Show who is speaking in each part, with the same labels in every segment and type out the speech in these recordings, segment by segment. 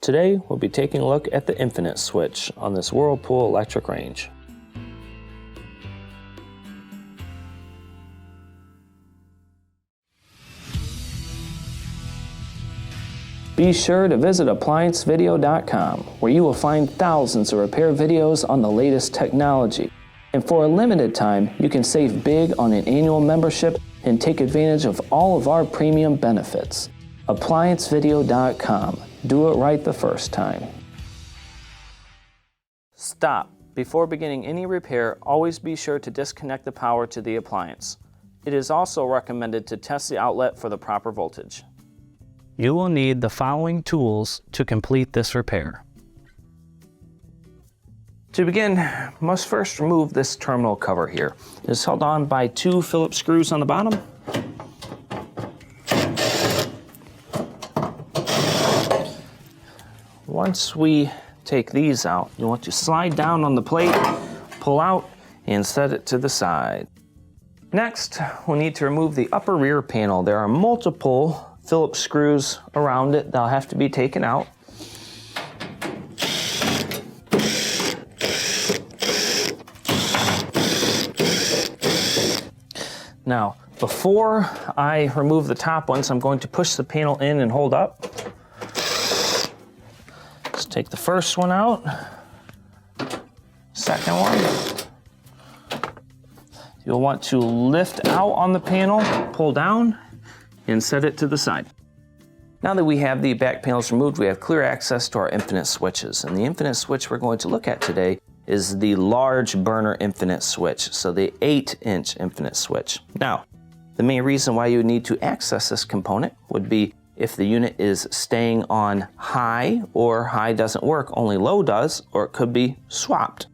Speaker 1: Today we'll be taking a look at the infinite switch on this Whirlpool electric range. Be sure to visit ApplianceVideo.com, where you will find thousands of repair videos on the latest technology. And for a limited time, you can save big on an annual membership and take advantage of all of our premium benefits. ApplianceVideo.com. Do it right the first time. Stop. Before beginning any repair, always be sure to disconnect the power to the appliance. It is also recommended to test the outlet for the proper voltage. You will need the following tools to complete this repair. To begin, must first remove this terminal cover here. It is held on by 2 Phillips screws on the bottom. Once we take these out, you want to slide down on the plate, pull out, and set it to the side. Next, we'll need to remove the upper rear panel. There are multiple Phillips screws around it that'll have to be taken out. Now, before I remove the top ones, I'm going to push the panel in and hold up. Let's take the first one out, second one. You'll want to lift out on the panel, pull down, and set it to the side. Now that we have the back panels removed, we have clear access to our infinite switches. And the infinite switch we're going to look at today is the large burner infinite switch, so the 8-inch infinite switch. Now, the main reason why you would need to access this component would be if the unit is staying on high, or high doesn't work, only low does, or it could be swapped.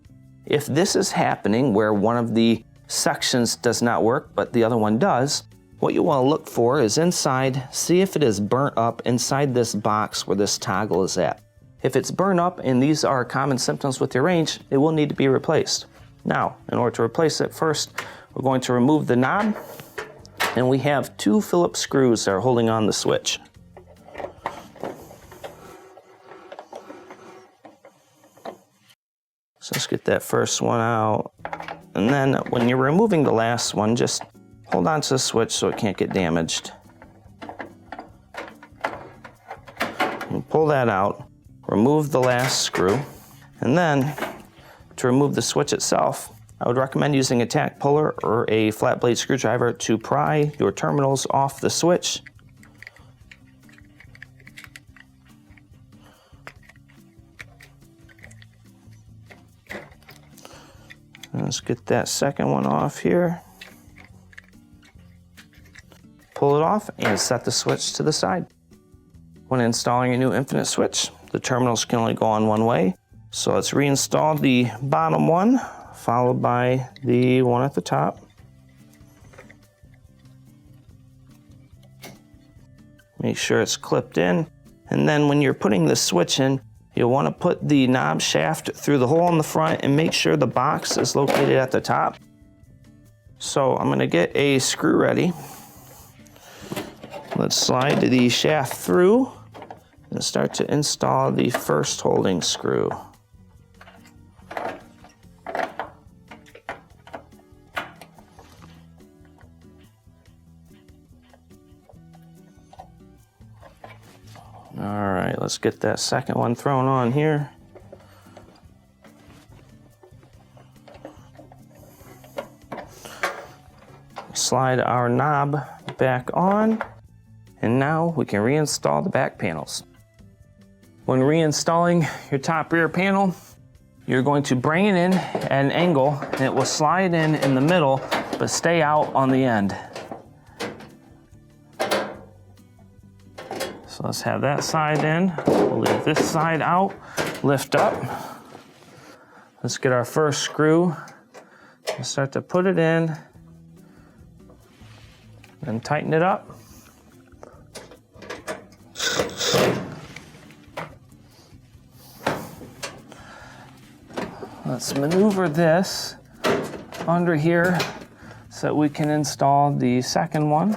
Speaker 1: If this is happening where one of the sections does not work, but the other one does, what you want to look for is inside, see if it is burnt up inside this box where this toggle is at. If it's burned up, and these are common symptoms with your range, it will need to be replaced. Now, in order to replace it, first, we're going to remove the knob, and we have 2 Phillips screws that are holding on the switch. So let's get that first one out. And then when you're removing the last one, just hold on to the switch so it can't get damaged. And pull that out. Remove the last screw, and then to remove the switch itself, I would recommend using a tack puller or a flat blade screwdriver to pry your terminals off the switch. Let's get that second one off here. Pull it off and set the switch to the side. When installing a new infinite switch, the terminals can only go on one way. So let's reinstall the bottom one, followed by the one at the top. Make sure it's clipped in. And then when you're putting the switch in, you'll want to put the knob shaft through the hole in the front and make sure the box is located at the top. So I'm going to get a screw ready. Let's slide the shaft through and start to install the first holding screw. All right, let's get that second one thrown on here. Slide our knob back on, and now we can reinstall the back panels. When reinstalling your top rear panel, you're going to bring it in at an angle, and it will slide in the middle, but stay out on the end. So let's have that side in. We'll leave this side out, lift up. Let's get our first screw and start to put it in, and tighten it up. Let's maneuver this under here so that we can install the second one.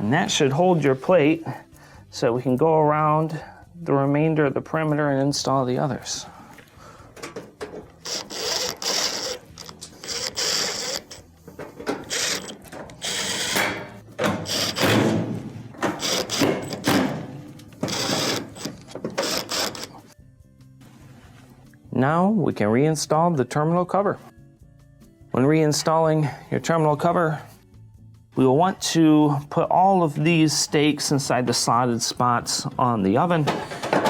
Speaker 1: And that should hold your plate so we can go around the remainder of the perimeter and install the others. Now we can reinstall the terminal cover. When reinstalling your terminal cover, we will want to put all of these stakes inside the slotted spots on the oven.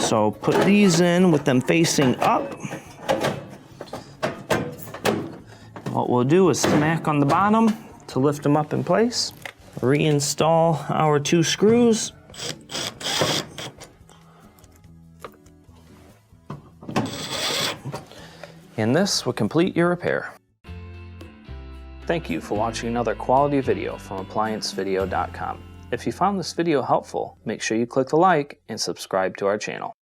Speaker 1: So put these in with them facing up. What we'll do is smack on the bottom to lift them up in place. Reinstall our 2 screws. And this will complete your repair. Thank you for watching another quality video from ApplianceVideo.com. If you found this video helpful, make sure you click the like and subscribe to our channel.